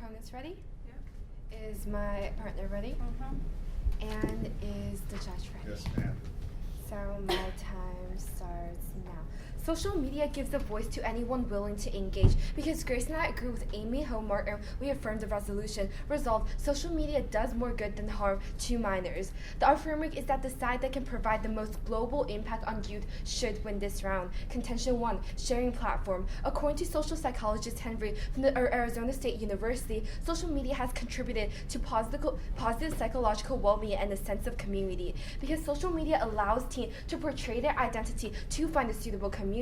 opponents ready? Yeah. Is my partner ready? Mm-hmm. And is the judge ready? Yes, ma'am. So my time starts now. Social media gives a voice to anyone willing to engage. Because Grace and I agree with Amy Ho-Martin, we affirm the resolution. Resolved, social media does more good than harm to minors. Our framework is that the side that can provide the most global impact on youth should win this round. Contention 1, sharing platform. According to social psychologist Henry from the Arizona State University, social media has contributed to positive psychological well-being and a sense of community. Because social media allows teens to portray their identity to find a suitable community.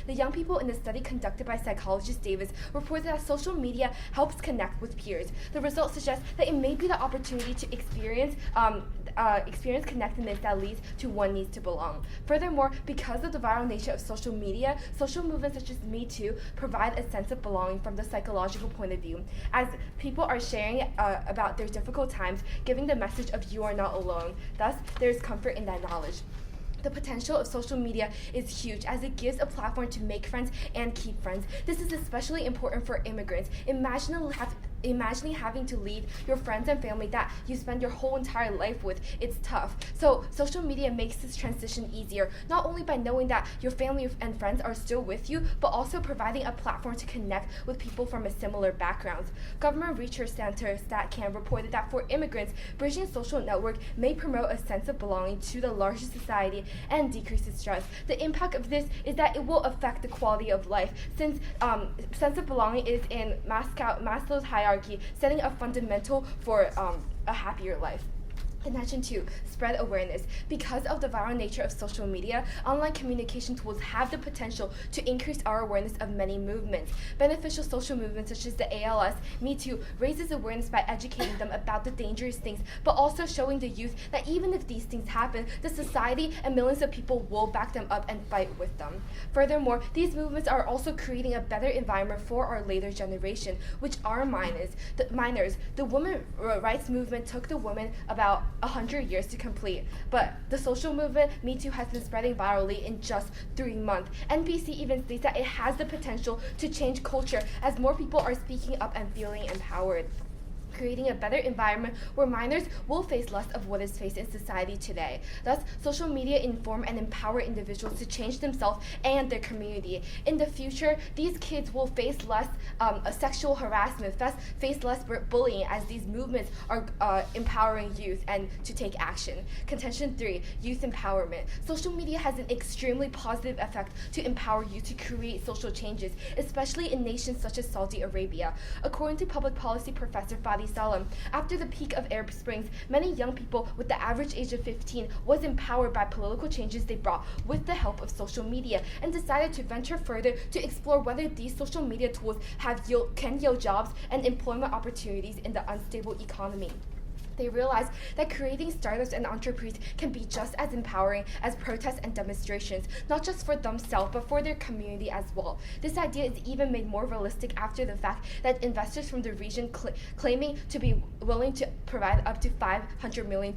The young people in the study conducted by psychologist Davis reported that social media helps connect with peers. The results suggest that it may be the opportunity to experience connectedness that leads to one needs to belong. Furthermore, because of the viral nature of social media, social movements such as Me Too provide a sense of belonging from the psychological point of view, as people are sharing about their difficult times, giving the message of you are not alone. Thus, there is comfort in that knowledge. The potential of social media is huge as it gives a platform to make friends and keep friends. This is especially important for immigrants. Imagining having to leave your friends and family that you spend your whole entire life with. It's tough. So social media makes this transition easier, not only by knowing that your family and friends are still with you, but also providing a platform to connect with people from a similar backgrounds. Government Research Center StatCan reported that for immigrants, bridging social network may promote a sense of belonging to the larger society and decreases stress. The impact of this is that it will affect the quality of life, since sense of belonging is in Maslow's hierarchy, setting a fundamental for a happier life. Contention 2, spread awareness. Because of the viral nature of social media, online communication tools have the potential to increase our awareness of many movements. Beneficial social movements such as the ALS, Me Too, raises awareness by educating them about the dangerous things, but also showing the youth that even if these things happen, the society and millions of people will back them up and fight with them. Furthermore, these movements are also creating a better environment for our later generation, which are minors. The women's rights movement took the women about 100 years to complete, but the social movement, Me Too, has been spreading virally in just 3 months. NBC even states that it has the potential to change culture as more people are speaking up and feeling empowered, creating a better environment where minors will face less of what is faced in society today. Thus, social media inform and empower individuals to change themselves and their community. In the future, these kids will face less sexual harassment, thus face less bullying, as these movements are empowering youth and to take action. Contention 3, youth empowerment. Social media has an extremely positive effect to empower youth to create social changes, especially in nations such as Saudi Arabia. According to public policy professor Fadi Salam, after the peak of Arab Springs, many young people with the average age of 15 was empowered by political changes they brought with the help of social media, and decided to venture further to explore whether these social media tools can yield jobs and employment opportunities in the unstable economy. They realized that creating startups and entrepreneurs can be just as empowering as protests and demonstrations, not just for themselves, but for their community as well. This idea is even made more realistic after the fact that investors from the region claiming to be willing to provide up to $500 million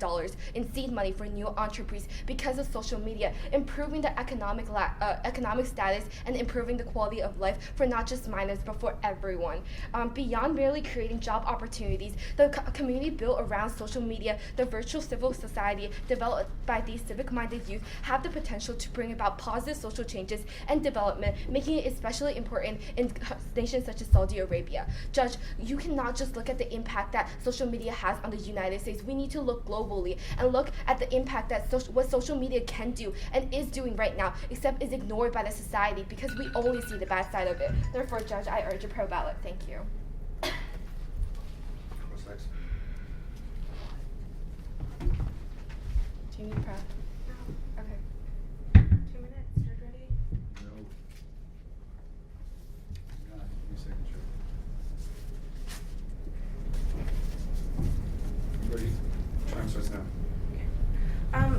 in seed money for new entrepreneurs because of social media, improving the economic status and improving the quality of life for not just minors, but for everyone. Beyond merely creating job opportunities, the community built around social media, the virtual civil society developed by these civic-minded youth, have the potential to bring about positive social changes and development, making it especially important in nations such as Saudi Arabia. Judge, you cannot just look at the impact that social media has on the United States. We need to look globally and look at the impact that what social media can do and is doing right now, except is ignored by the society because we only see the bad side of it. Therefore, Judge, I urge a pro ballot. Thank you. What's next? Do you need prep? No. Okay. 2 minutes. Judge ready? No. Not any signature. Ready? Time starts now.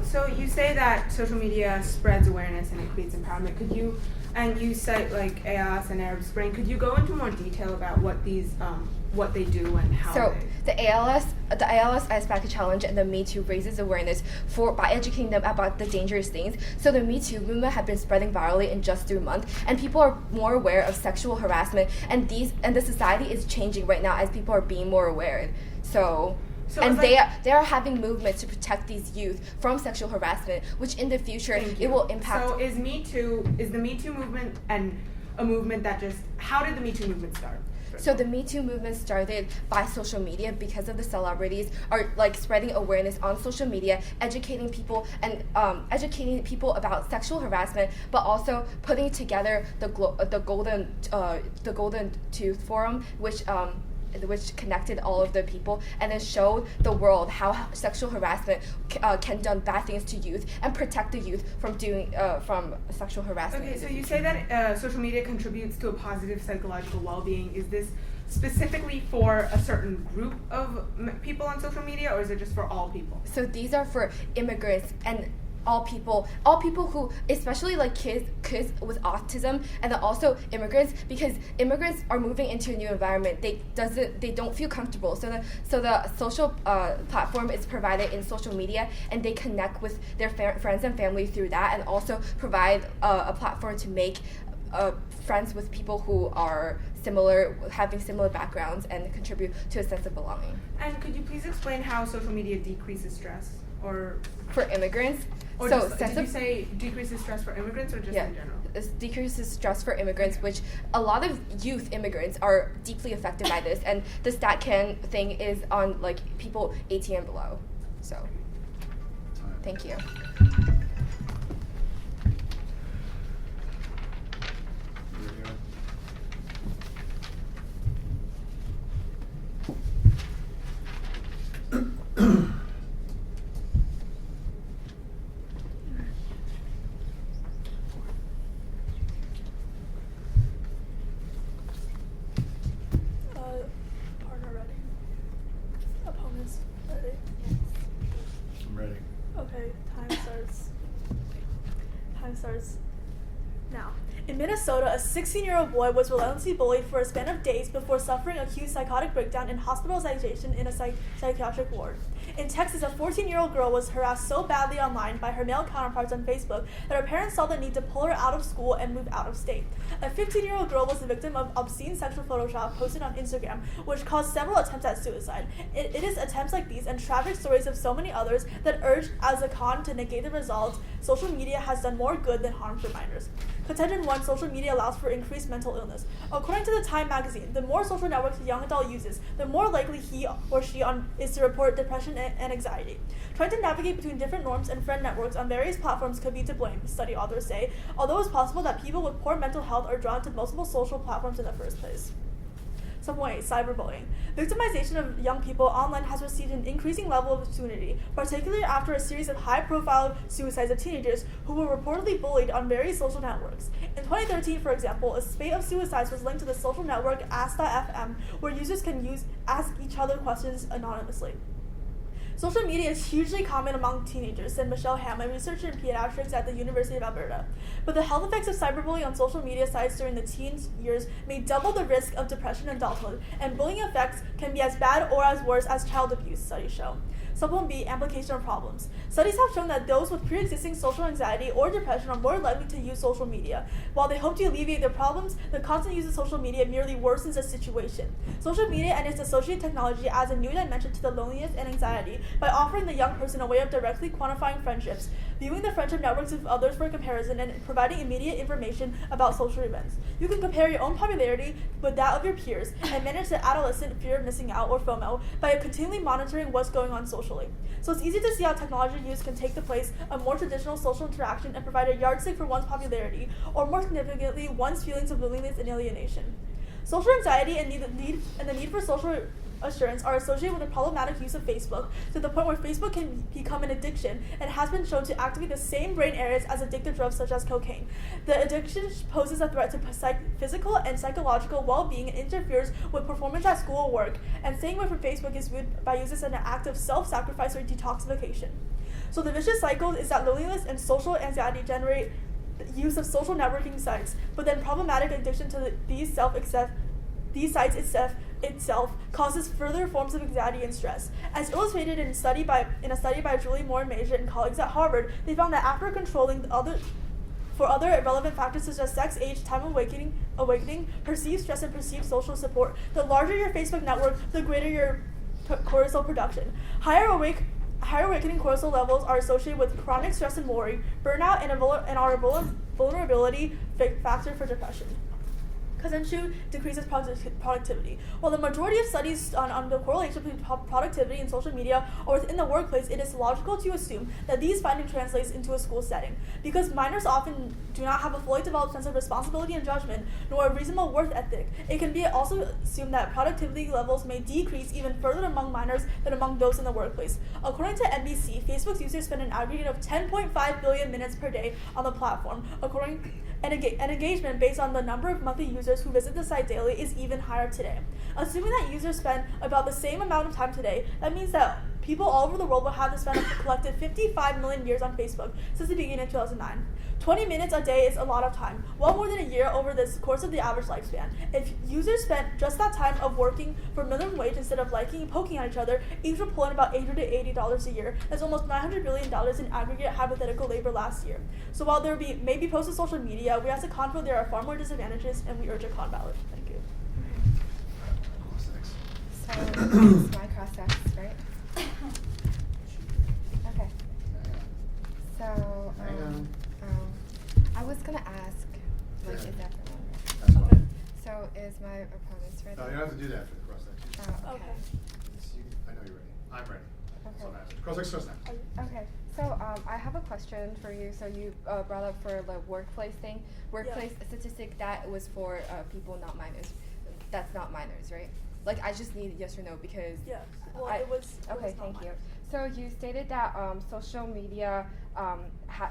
So you you say that social media spreads awareness and it creates empowerment. And you cite like ALS and Arab Spring. Could you go into more detail about what these, what they do and how So they... the ALS Ice Bucket Challenge and the Me Too raises awareness by educating them about the dangerous things. So the Me Too movement have been spreading virally in just 3 months, and people are more aware of sexual harassment, and the society is changing right now as people are being more aware. So and they are having movements to protect these youth from sexual harassment, which in the future it will impact. So is the Me Too movement and a movement that how did the Me Too movement start? So the Me Too movement started by social media because of the celebrities are like spreading awareness on social media, educating people about sexual harassment, but also putting together the Golden Tooth Forum, which connected all of the people and then showed the world how sexual harassment can do bad things to youth and protect the youth from from sexual harassment. Okay, so you say that social media contributes to a positive psychological well-being. Is this specifically for a certain group of people on social media, or is it just for all people? So these are for immigrants and all people who, especially like kids with autism, and then also immigrants, because immigrants are moving into a new environment. They don't feel comfortable. So the social platform is provided in social media, and they connect with their friends and family through that, and also provide a platform to make friends with people who are having similar backgrounds and contribute to a sense of belonging. And could you please explain how social media decreases stress, or for immigrants? Or so did you say decreases stress for immigrants, or just in general? It decreases stress for immigrants, which a lot of youth immigrants are deeply affected by this, and the StatCan thing is on like people 18 and below. So, thank you. Partner ready. Opponents ready. I'm ready. Okay, time starts now. In Minnesota, a 16-year-old boy was relentlessly bullied for a span of days before suffering acute psychotic breakdown and hospitalization in a psychiatric ward. In Texas, a 14-year-old girl was harassed so badly online by her male counterparts on Facebook that her parents saw the need to pull her out of school and move out of state. A 15-year-old girl was the victim of obscene sexual Photoshop posted on Instagram, which caused several attempts at suicide. It is attempts like these and tragic stories of so many others that urge, as a con to negate the results, social media has done more good than harm for minors. Contention 1, social media allows for increased mental illness. According to the Time magazine, the more social networks a young adult uses, the more likely he or she is to report depression and anxiety. Trying to navigate between different norms and friend networks on various platforms could be to blame, study authors say, although it's possible that people with poor mental health are drawn to multiple social platforms in the first place. Subpoint 8, cyberbullying. Victimization of young people online has received an increasing level of scrutiny, particularly after a series of high-profile suicides of teenagers who were reportedly bullied on various social networks. In 2013, for example, a spate of suicides was linked to the social network Ask.fm, where users can ask each other questions anonymously. Social media is hugely common among teenagers, said Michelle Ham, a researcher in pediatrics at the University of Alberta. But the health effects of cyberbullying on social media sites during the teen years may double the risk of depression in adulthood, and bullying effects can be as bad or as worse as child abuse, studies show. Subpoint B, amplification of problems. Studies have shown that those with pre-existing social anxiety or depression are more likely to use social media. While they hope to alleviate their problems, the constant use of social media merely worsens the situation. Social media and its associated technology adds a new dimension to the loneliness and anxiety by offering the young person a way of directly quantifying friendships, viewing the friendship networks of others for comparison, and providing immediate information about social events. You can compare your own popularity with that of your peers and manage the adolescent fear of missing out, or FOMO, by continually monitoring what's going on socially. So it's easy to see how technology use can take the place of more traditional social interaction and provide a yardstick for one's popularity, or more significantly, one's feelings of loneliness and alienation. Social anxiety and the need for social assurance are associated with the problematic use of Facebook, to the point where Facebook can become an addiction and has been shown to activate the same brain areas as addictive drugs such as cocaine. The addiction poses a threat to physical and psychological well-being and interferes with performance at school or work, and staying away from Facebook is viewed by users as an act of self-sacrifice or detoxification. So the vicious cycle is that loneliness and social anxiety generate the use of social networking sites, but then problematic addiction to these sites itself causes further forms of anxiety and stress. As illustrated in a study by Julie Moore Major and colleagues at Harvard, they found that after controlling for other relevant factors such as sex, age, time of awakening, perceived stress, and perceived social support, the larger your Facebook network, the greater your cortisol production. Higher awakening cortisol levels are associated with chronic stress and worry, burnout, and our vulnerability factor for depression. Kazenshu decreases productivity. While the majority of studies on the correlation between productivity and social media are within the workplace, it is logical to assume that these findings translate into a school setting. Because minors often do not have a fully developed sense of responsibility and judgment, nor a reasonable work ethic, it can be also assumed that productivity levels may decrease even further among minors than among those in the workplace. According to NBC, Facebook's users spend an aggregate of 10.5 billion minutes per day on the platform. And engagement based on the number of monthly users who visit the site daily is even higher today. Assuming that users spend about the same amount of time today, that means that people all over the world will have to spend a collective 55 million years on Facebook since the beginning of 2009. 20 minutes a day is a lot of time, well more than a year over the course of the average lifespan. If users spent just that time of working for minimum wage instead of liking and poking at each other, each would pull in about $800 to $80 a year. That's almost $900 billion in aggregate hypothetical labor last year. So while there may be posts on social media, we have to confirm there are far more disadvantages, and we urge a con ballot. Thank you. So it's my cross-sex, right? Okay. So, Hang on. I was gonna ask, like, Yeah. is that for longer? That's fine. So is my opponent's ready? No, you don't have to do that for the cross section. Oh, okay. I know you're ready. I'm ready. Okay. So I'm asking. Cross section first now. Okay. So I have a question for you. So you brought up for the workplace thing, workplace statistic that was for people not minors. That's not minors, right? Like I just need yes or no because Yeah. Well, I, it was. okay, thank you. So you stated that social media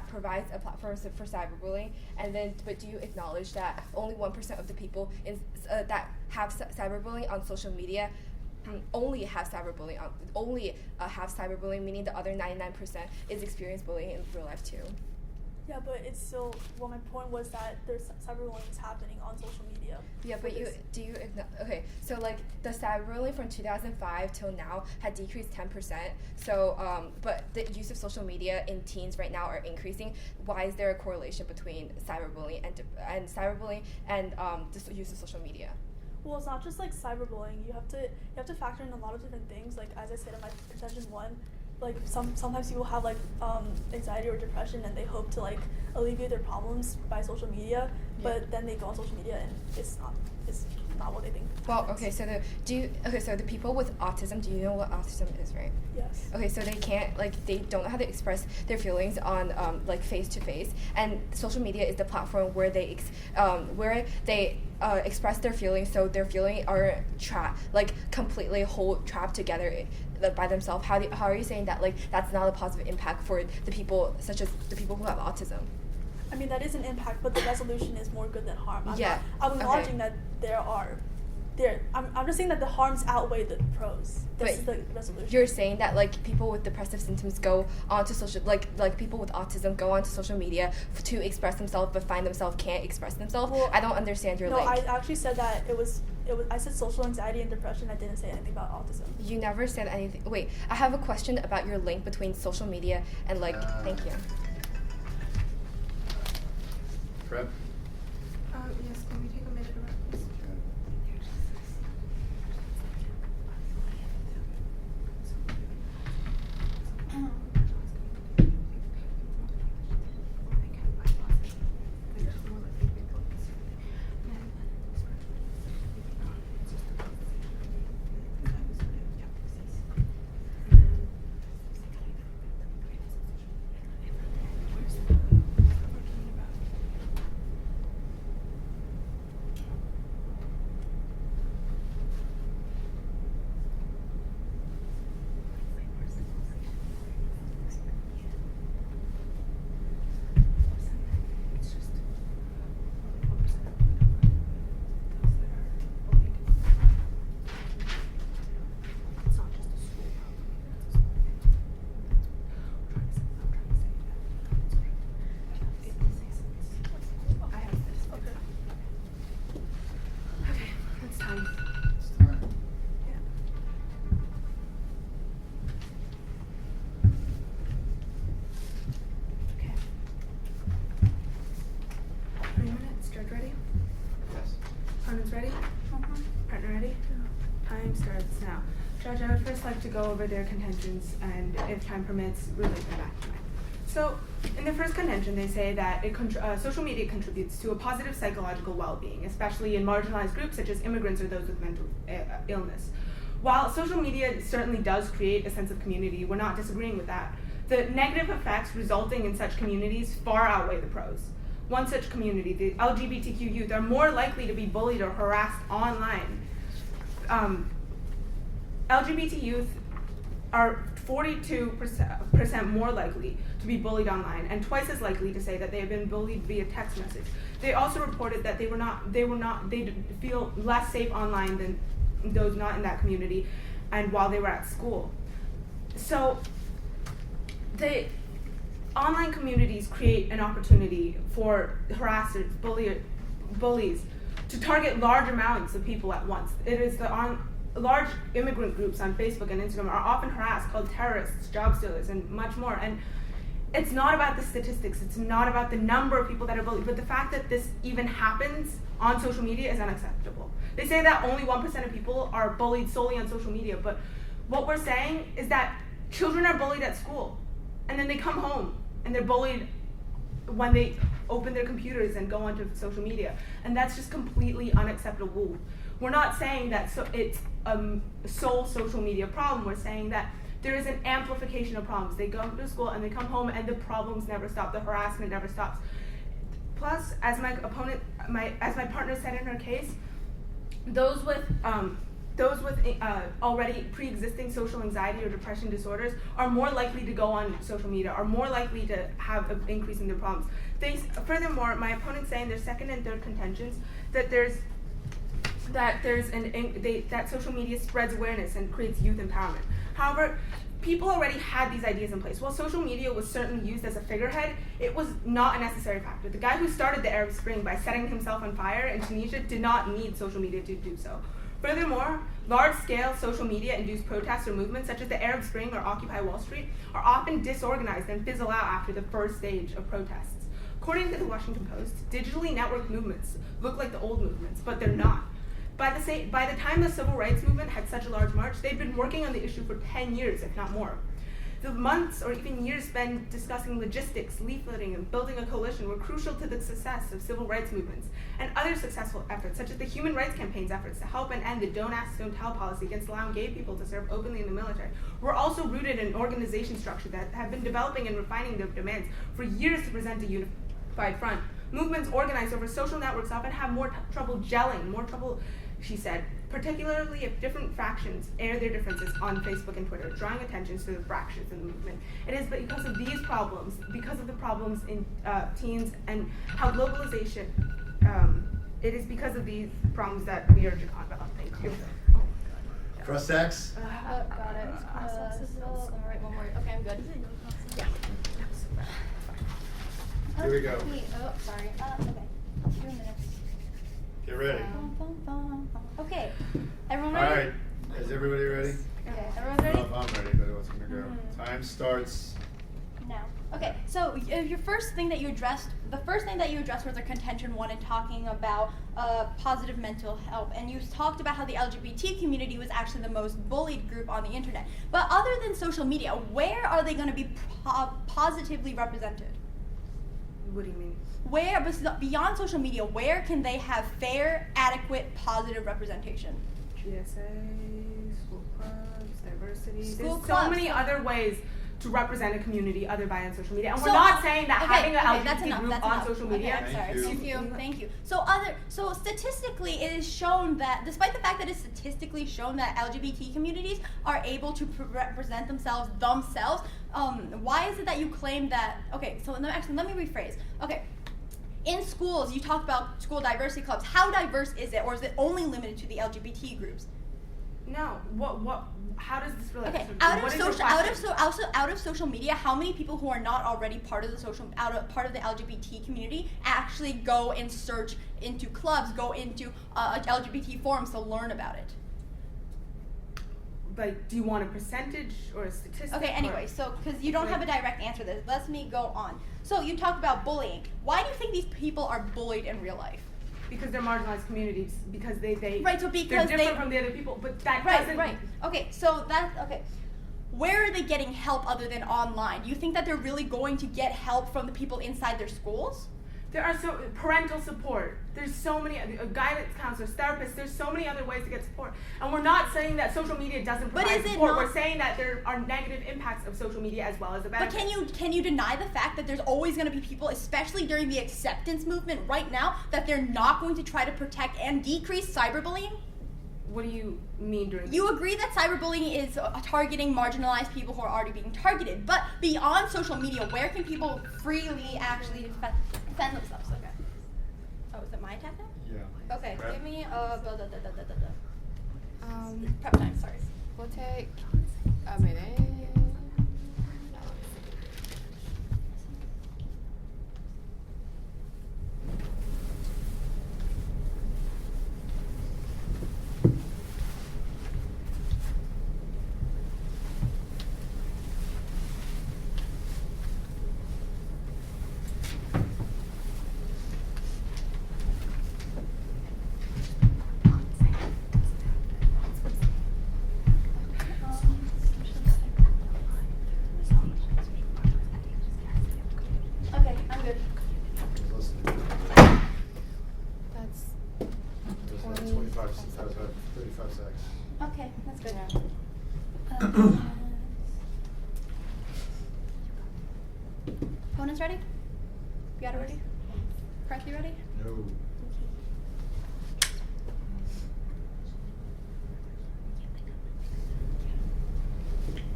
provides a platform for cyberbullying, and then but do you acknowledge that only 1% of the people that have cyberbullying on social media only have cyberbullying, meaning the other 99% is experienced bullying in real life too? Yeah, but it's still. Well, my point was that there's cyberbullying is happening on social media. Yeah, but okay, so like the cyberbullying from 2005 till now had decreased 10%. So, but the use of social media in teens right now are increasing. Why is there a correlation between cyberbullying and the use of social media? Well, it's not just like cyberbullying. You have to factor in a lot of different things. Like as I said in my contention one, like sometimes people have like anxiety or depression and they hope to like alleviate their problems by social media, but then they go on social media and it's not what they think. Well, okay, so the people with autism, do you know what autism is, right? Yes. Okay, so they don't know how to express their feelings on like face to face, and social media is the platform where they express their feelings, so their feelings are completely trapped together by themselves. How are you saying that like that's not a positive impact for the people, such as the people who have autism? I mean, that is an impact, but the resolution is more good than harm. I'm acknowledging that I'm just saying that the harms outweigh the pros. This is the resolution. You're saying that like people with depressive symptoms go onto social like people with autism go onto social media to express themselves, but find themselves can't express themselves. Well, I don't understand your link. No, I actually said that it was. I said social anxiety and depression. I didn't say anything about autism. You never said anything. Wait, I have a question about your link between social media and like. Thank you. Fred? Yes, can we take a minute around, please? ready? Partner ready? Time starts now. Judge, I would first like to go over their contentions and, if time permits, relate them back to mine. So, in the first contention, they say that social media contributes to a positive psychological well-being, especially in marginalized groups such as immigrants or those with mental illness. While social media certainly does create a sense of community, we're not disagreeing with that. The negative effects resulting in such communities far outweigh the pros. One such community, the LGBTQ youth, are more likely to be bullied or harassed online. LGBT youth are 42% more likely to be bullied online and twice as likely to say that they have been bullied via text message. They also reported that they feel less safe online than those not in that community and while they were at school. So the online communities create an opportunity for harassers, bullies to target large amounts of people at once. It is large immigrant groups on Facebook and Instagram are often harassed, called terrorists, job stealers, and much more. And it's not about the statistics, it's not about the number of people that are bullied, but the fact that this even happens on social media is unacceptable. They say that only 1% of people are bullied solely on social media, but what we're saying is that children are bullied at school, and then they come home, and they're bullied when they open their computers and go onto social media, and that's just completely unacceptable. We're not saying that it's a sole social media problem. We're saying that there is an amplification of problems. They go to school and they come home and the problems never stop. The harassment never stops. Plus, as my partner said in her case, those with already pre-existing social anxiety or depression disorders are more likely to go on social media, are more likely to have an increase in their problems. Furthermore, my opponents say in their second and third contentions that that social media spreads awareness and creates youth empowerment. However, people already had these ideas in place. While social media was certainly used as a figurehead, it was not a necessary factor. The guy who started the Arab Spring by setting himself on fire in Tunisia did not need social media to do so. Furthermore, large-scale social media-induced protests or movements such as the Arab Spring or Occupy Wall Street are often disorganized and fizzle out after the first stage of protests. According to the Washington Post, digitally networked movements look like the old movements, but they're not. By the time the civil rights movement had such a large march, they'd been working on the issue for 10 years, if not more. The months or even years spent discussing logistics, leafleting, and building a coalition were crucial to the success of civil rights movements and other successful efforts, such as the Human Rights Campaign's efforts to help and end the Don't Ask, Don't Tell policy against allowing gay people to serve openly in the military, were also rooted in an organization structure that have been developing and refining their demands for years to present a unified front. Movements organized over social networks often have more trouble gelling, she said, particularly if different factions air their differences on Facebook and Twitter, drawing attention to the fractures in the movement. It is because of these problems, because of the problems in teens and how globalization, it is because of these problems that we urge upon. Thank you. Cross X. Got it. All right, one more. Okay, I'm good. Yeah. Here we go. Oh, sorry. Okay. 2 minutes. Get ready. Okay. Everyone All ready? right. Is everybody ready? Okay. Everyone's ready? I'm ready, but what's gonna go? Time starts now. Okay. So the first thing that you addressed was a contention one and talking about positive mental health, and you talked about how the LGBT community was actually the most bullied group on the internet. But other than social media, where are they going to be positively represented? What do you mean? Where, beyond social media, where can they have fair, adequate, positive representation? GSA, school clubs, diversity. School There's clubs. so many other ways to represent a community other by on social media. And So, we're not saying that having an that's LGBT enough, group that's on enough. social media. Okay, sorry. Thank you. Thank you. So statistically, it is shown that despite the fact that it's statistically shown that LGBT communities are able to represent themselves, why is it that you claim that? Okay, so let me rephrase. Okay. In schools, you talked about school diversity clubs. How diverse is it, or is it only limited to the LGBT groups? No. How does this relate? Okay. to Out of social media, how many people who are not already part of the LGBT community actually go and search into clubs, go into LGBT forums to learn about it? Like, do you want a percentage or a statistic? Okay, anyway, so, because you don't have a direct answer to this, let me go on. So, you talked about bullying. Why do you think these people are bullied in real life? because they're marginalized communities, because they Right, so they're because different from the other people, but that Right, doesn't. right. Okay, so that's okay. Where are they getting help other than online? Do you think that they're really going to get help from the people inside their schools? There are parental support. There's so many guidance counselors, therapists. There's so many other ways to get support. And we're not saying that social media doesn't But provide is it support. not- We're saying that there are negative impacts of social media as well as the But benefits. can you deny the fact that there's always going to be people, especially during the acceptance movement right now, that they're not going to try to protect and decrease cyberbullying? What do you mean during? You agree that cyberbullying is targeting marginalized people who are already being targeted, but beyond social media, where can people freely actually defend themselves? Okay. Oh, is it my attack now? Yeah. Okay, Prep. give me Um, prep time. Sorry. we'll take a minute. Okay, I'm good. Listen. That's Just 20 25, that was about 35 seconds. Okay, that's good. Yeah. Opponents ready? You got it ready? Press, you ready? No.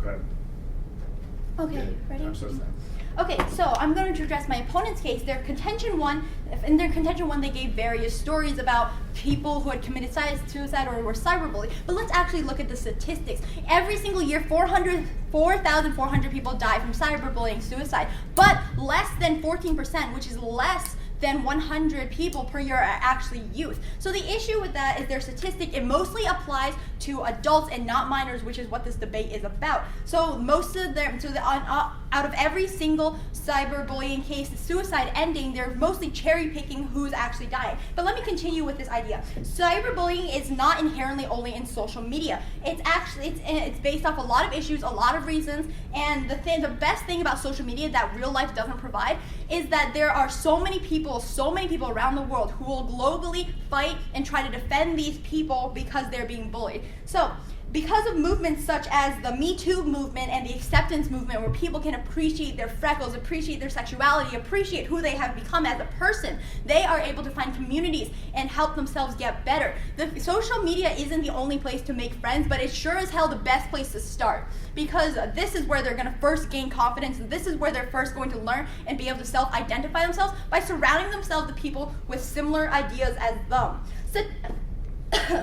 Okay. Okay, ready? I'm so sad. Okay, so I'm going to address my opponent's case. In their contention one, they gave various stories about people who had committed suicide or were cyberbullied. But let's actually look at the statistics. Every single year, 4,400 people die from cyberbullying, suicide. But less than 14%, which is less than 100 people per year are actually youth. So the issue with that is their statistic, it mostly applies to adults and not minors, which is what this debate is about. So most of them, out of every single cyberbullying case, suicide ending, they're mostly cherry picking who's actually dying. But let me continue with this idea. Cyberbullying is not inherently only in social media. It's based off a lot of issues, a lot of reasons, and the best thing about social media that real life doesn't provide is that there are so many people around the world who will globally fight and try to defend these people because they're being bullied. So, because of movements such as the Me Too movement and the acceptance movement, where people can appreciate their freckles, appreciate their sexuality, appreciate who they have become as a person, they are able to find communities and help themselves get better. The social media isn't the only place to make friends, but it's sure as hell the best place to start, because this is where they're going to first gain confidence, and this is where they're first going to learn and be able to self-identify themselves by surrounding themselves with people with similar ideas as them. So,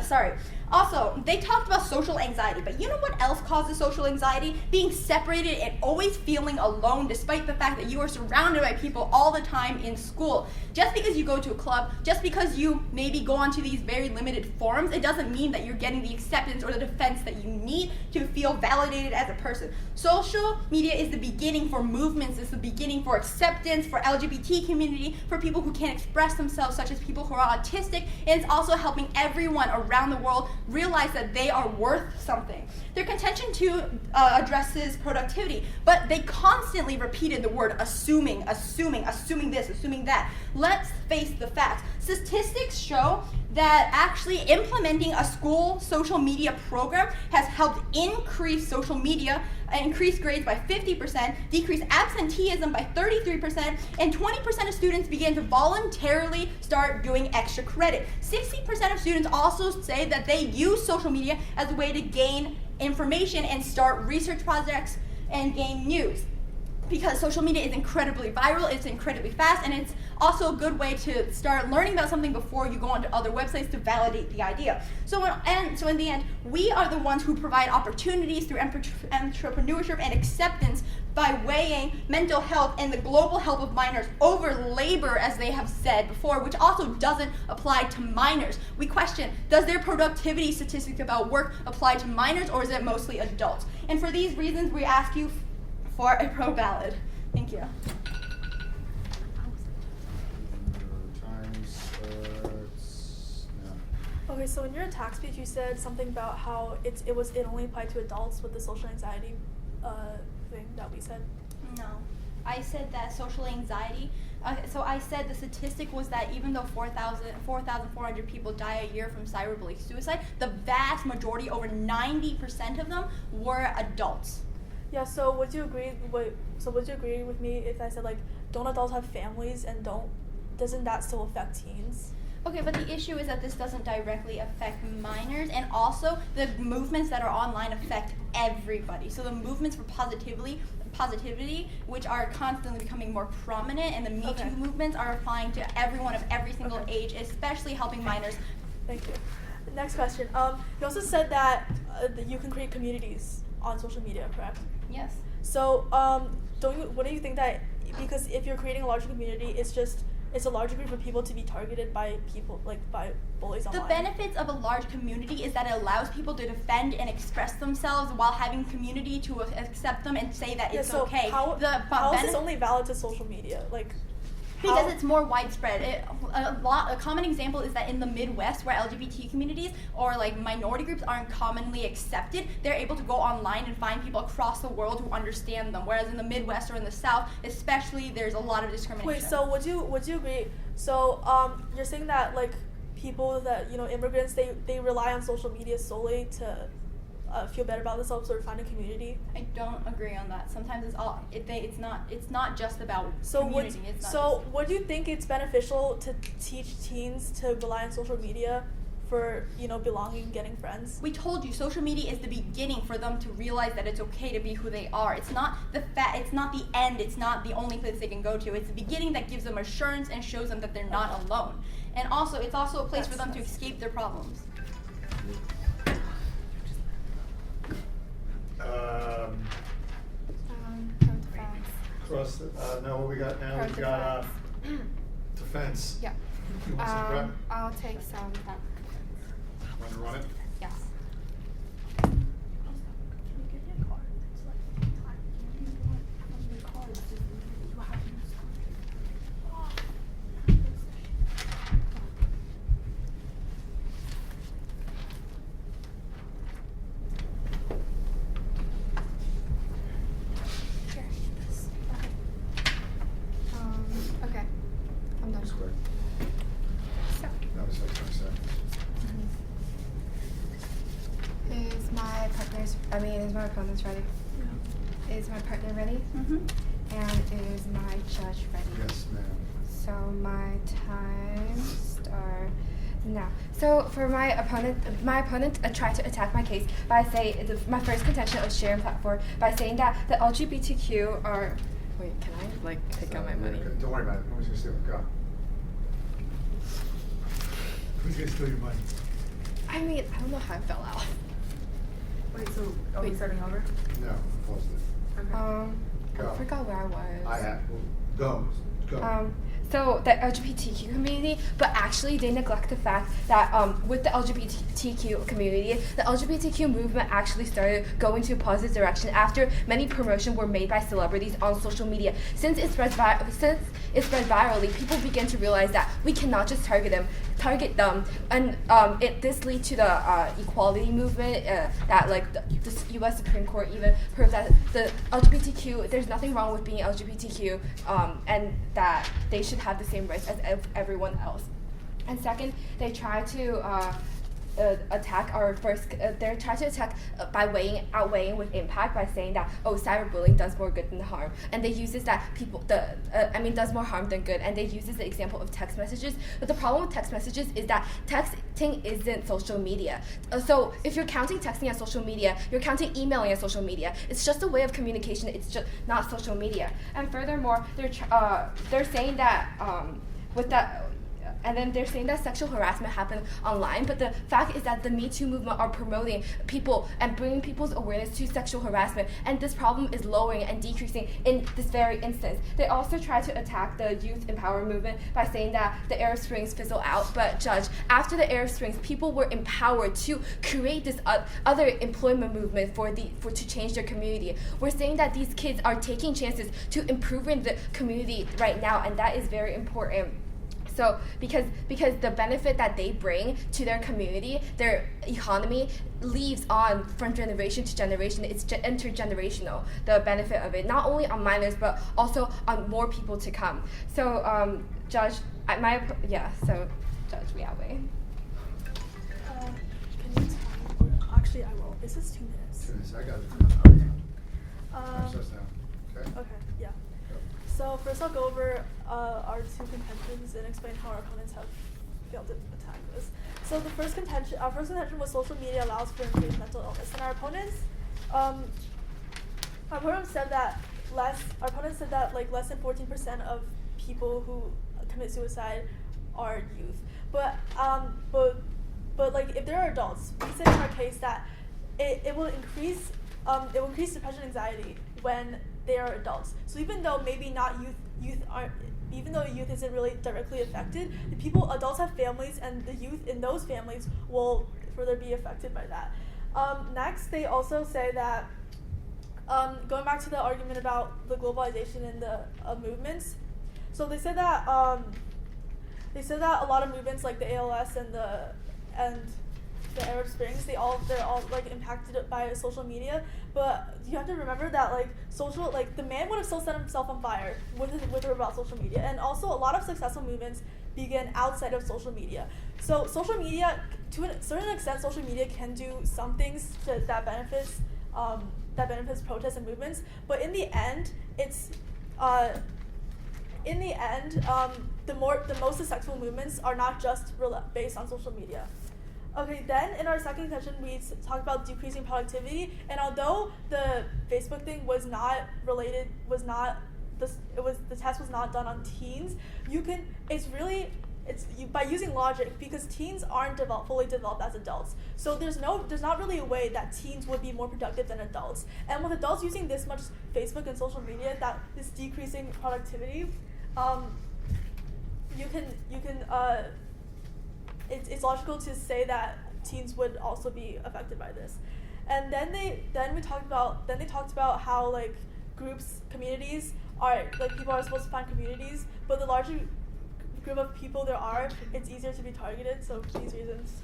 sorry. Also, they talked about social anxiety, but you know what else causes social anxiety? Being separated and always feeling alone despite the fact that you are surrounded by people all the time in school. Just because you go to a club, just because you maybe go onto these very limited forums, it doesn't mean that you're getting the acceptance or the defense that you need to feel validated as a person. Social media is the beginning for movements, it's the beginning for acceptance, for LGBT community, for people who can't express themselves, such as people who are autistic, and it's also helping everyone around the world realize that they are worth something. Their contention too addresses productivity, but they constantly repeated the word assuming this, assuming that. Let's face the facts. Statistics show that actually implementing a school social media program has helped increase social media, increase grades by 50%, decrease absenteeism by 33%, and 20% of students began to voluntarily start doing extra credit. 60% of students also say that they use social media as a way to gain information and start research projects and gain news. Because social media is incredibly viral, it's incredibly fast, and it's also a good way to start learning about something before you go onto other websites to validate the idea. So in the end, we are the ones who provide opportunities through entrepreneurship and acceptance by weighing mental health and the global health of minors over labor, as they have said before, which also doesn't apply to minors. We question, does their productivity statistics about work apply to minors, or is it mostly adults? And for these reasons, we ask you for a pro ballot. Thank you. Time starts Okay, so in your attack speech, you said something about how it only applied to adults with the social anxiety thing that we said. No. I said that social anxiety, so I said the statistic was that even though 4,400 people die a year from cyberbullying suicide, the vast majority, over 90% of them, were adults. Yeah. So would you agree? Would you agree with me if I said like, don't adults have families and doesn't that still affect teens? Okay, but the issue is that this doesn't directly affect minors, and also the movements that are online affect everybody. So the movements for positivity, which are constantly becoming more prominent, and the Me Okay. Too movements are applying to everyone of every single Okay. age, especially helping minors. Thank you. Next question. You also said that you can create communities on social media, correct? Yes. So, wouldn't you think that because if you're creating a larger community, it's a larger group of people to be targeted by by bullies The online? benefits of a large community is that it allows people to defend and express themselves while having community to accept them and say that it's so okay. How is this benef- only valid to social media? Because how- it's more widespread. A common example is that in the Midwest, where LGBT communities or like minority groups aren't commonly accepted, they're able to go online and find people across the world who understand them. Whereas in the Midwest or in the South, especially, there's a lot of discrimination. Wait, so would you agree? So you're saying that people that immigrants they rely on social media solely to feel better about themselves or find a community? I don't agree on that. Sometimes it's not just about So community. It's not would you think it's beneficial to teach teens to rely on social media for belonging, getting friends? We told you social media is the beginning for them to realize that it's okay to be who they are. It's not it's not the end, it's not the only place they can go to. It's the beginning that gives them assurance and shows them that they're not alone. And also it's also a place for them to escape their problems. Cross, no, what we got now, we got, defense. Yeah. You want some prep? I'll take some prep. Want to run it? Yes. Okay. I'm done. That's quick. So, That was like 20 seconds. is my opponents ready? Is my partner ready? Mm-hmm. And is my judge ready? Yes, ma'am. So my time starts now. So for my opponent tried to attack my case by saying my first contention of sharing platform by saying that the LGBTQ are. Wait, can I take out my money? Don't worry about it. Nobody's gonna steal it. Go. Who's gonna steal your money? I mean, I don't know how I fell out. Wait, so are we starting over? No, closed it. Okay. Go. I forgot where I was. I have. Well, go. So the LGBTQ community, but actually they neglect the fact that with the LGBTQ community, the LGBTQ movement actually started going to a positive direction after many promotions were made by celebrities on social media. Since it spread virally, people began to realize that we cannot just target them, and this leads to the equality movement that the U.S. Supreme Court even proved that the LGBTQ, there's nothing wrong with being LGBTQ, and that they should have the same rights as everyone else. And second, they try to attack by outweighing with impact by saying that cyberbullying does more good than harm, and they use this that does more harm than good, and they use the example of text messages. But the problem with text messages is that texting isn't social media. So if you're counting texting as social media, you're counting emailing as social media. It's just a way of communication. It's just not social media. And furthermore, they're saying that with that. And then they're saying that sexual harassment happened online, but the fact is that the Me Too movement are promoting people and bringing people's awareness to sexual harassment, and this problem is lowering and decreasing in this very instance. They also try to attack the youth empowerment movement by saying that the Arab Springs fizzled out, but Judge, after the Arab Springs, people were empowered to create this other employment movement to change their community. We're saying that these kids are taking chances to improve in the community right now, and that is very important. So because the benefit that they bring to their community, their economy, leaves on from generation to generation. It's intergenerational, the benefit of it, not only on minors but also on more people to come. So Judge, Judge Liaowei. Can you tell me? Actually, I will. Is this 2 minutes? 2 minutes, I got it. Um, Starts now. Okay? Okay, yeah. Go. So first I'll go over our 2 contentions and explain how our opponents have failed to attack this. So our first contention was social media allows for increased mental illness, and our opponents said that less than 14% of people who commit suicide are youth. But like if there are adults, we said in our case that it will increase depression and anxiety when they are adults. So even though maybe not even though youth isn't really directly affected, adults have families, and the youth in those families will further be affected by that. Next, they also say that, going back to the argument about the globalization and the movements, so they said that a lot of movements like the ALS and the Arab Springs, they're all like impacted by social media. But you have to remember that the man would have still set himself on fire with or about social media. And also a lot of successful movements begin outside of social media. So social media, to a certain extent, social media can do some things that benefits protests and movements. But in the end, the most successful movements are not just based on social media. Okay, then in our second session, we talked about decreasing productivity, and although the Facebook thing the test was not done on teens, by using logic, because teens aren't fully developed as adults. So there's not really a way that teens would be more productive than adults. And with adults using this much Facebook and social media that is decreasing productivity, it's logical to say that teens would also be affected by this. And then they talked about how communities are people are supposed to find communities, but the larger group of people there are, it's easier to be targeted. So for these reasons.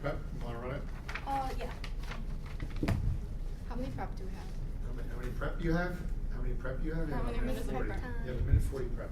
Prep, you want to run it? Yeah. How many prep do we have? How many prep you have? How many prep you have? How many minutes of 40. prep? You have 1:40 prep.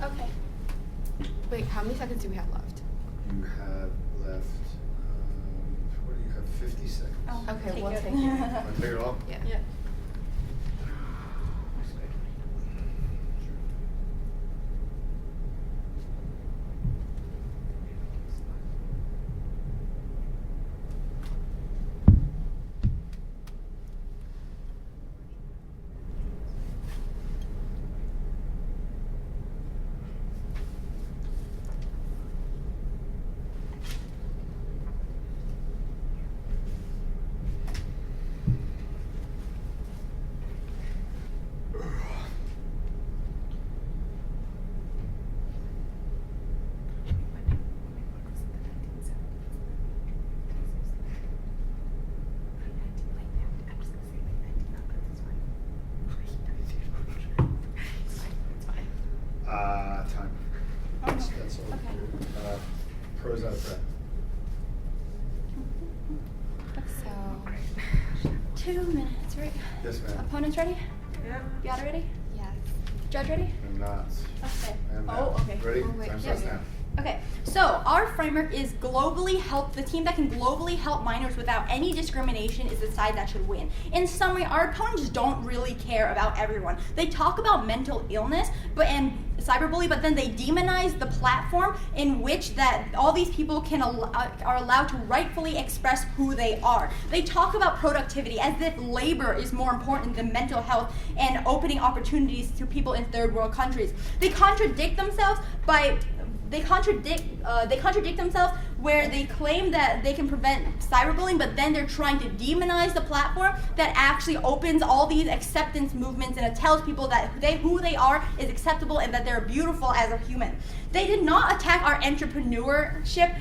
Okay. Wait, how many seconds do we have left? You have left, what do you have, 50 seconds. Oh, Okay, take we'll it. take it. Want to take it all? Yeah. Yeah. Time. That's all. Okay. Pros out of prep. So 2 minutes, right? Yes, ma'am. Opponents ready? Yeah. Beata ready? yes. Judge ready? I'm not. Okay. I am Oh, now. okay. Ready? Oh, wait. Time starts Yeah. now. Okay, so our framework is the team that can globally help minors without any discrimination is the side that should win. In summary, our opponents don't really care about everyone. They talk about mental illness and cyberbullying, but then they demonize the platform in which that all these people are allowed to rightfully express who they are. They talk about productivity as if labor is more important than mental health and opening opportunities to people in third world countries. They contradict themselves where they claim that they can prevent cyberbullying, but then they're trying to demonize the platform that actually opens all these acceptance movements and it tells people that who they are is acceptable and that they're beautiful as a human. They did not attack our entrepreneurship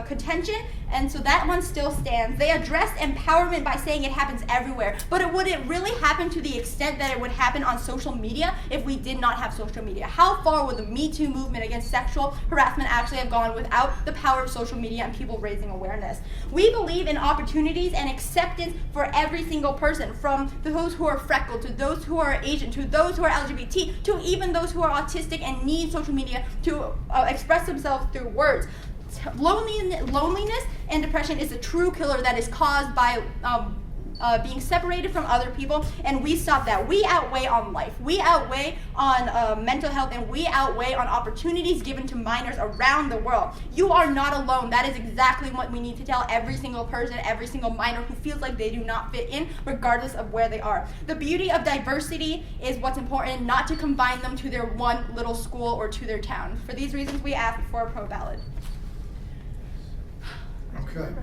contention, and so that one still stands. They addressed empowerment by saying it happens everywhere, but would it really happen to the extent that it would happen on social media if we did not have social media? How far would the Me Too movement against sexual harassment actually have gone without the power of social media and people raising awareness? We believe in opportunities and acceptance for every single person, from those who are freckled, to those who are Asian, to those who are LGBT, to even those who are autistic and need social media to express themselves through words. Loneliness and depression is a true killer that is caused by being separated from other people, and we stop that. We outweigh on life, we outweigh on mental health, and we outweigh on opportunities given to minors around the world. You are not alone. That is exactly what we need to tell every single person, every single minor who feels like they do not fit in, regardless of where they are. The beauty of diversity is what's important, not to combine them to their one little school or to their town. For these reasons, we ask for a pro ballot. Okay.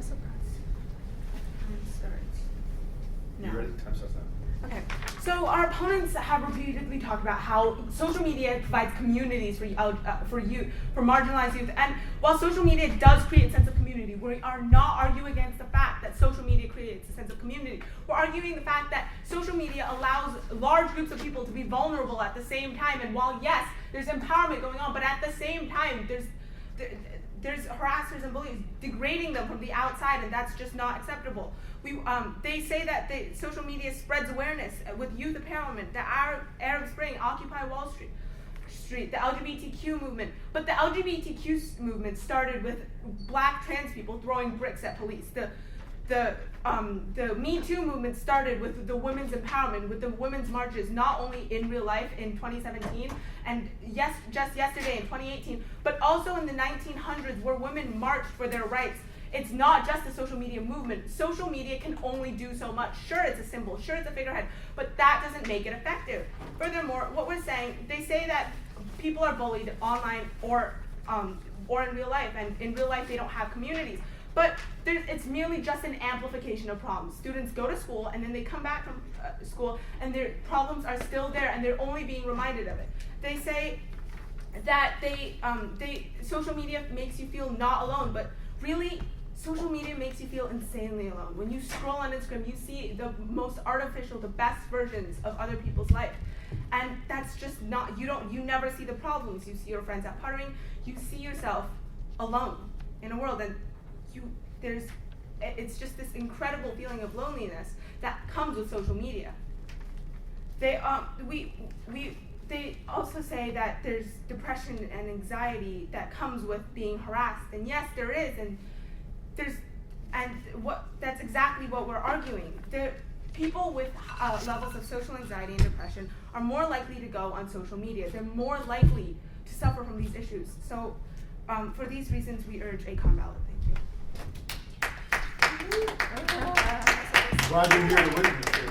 No. You ready? Time starts now. Okay, so our opponents have repeatedly talked about how social media provides communities for marginalized youth, and while social media does create a sense of community, we are not arguing against the fact that social media creates a sense of community. We're arguing the fact that social media allows large groups of people to be vulnerable at the same time, and while yes, there's empowerment going on, but at the same time, there's harassers and bullies degrading them from the outside, and that's just not acceptable. They say that social media spreads awareness with youth empowerment, the Arab Spring, Occupy Wall Street, the LGBTQ movement. But the LGBTQ movement started with black trans people throwing bricks at police. The Me Too movement started with the women's empowerment, with the women's marches, not only in real life in 2017 and just yesterday in 2018, but also in the 1900s where women marched for their rights. It's not just a social media movement. Social media can only do so much. Sure, it's a symbol, sure, it's a figurehead, but that doesn't make it effective. Furthermore, what we're saying, they say that people are bullied online or in real life, and in real life they don't have communities. But it's merely just an amplification of problems. Students go to school and then they come back from school and their problems are still there and they're only being reminded of it. They say that social media makes you feel not alone, but really social media makes you feel insanely alone. When you scroll on Instagram, you see the most artificial, the best versions of other people's life. And that's just not, you never see the problems. You see your friends out partying, you see yourself alone in a world, and it's just this incredible feeling of loneliness that comes with social media. They also say that there's depression and anxiety that comes with being harassed, and yes, there is, that's exactly what we're arguing. The people with levels of social anxiety and depression are more likely to go on social media. They're more likely to suffer from these issues. So, for these reasons, we urge a con ballot. Thank you. Glad you're here to witness it.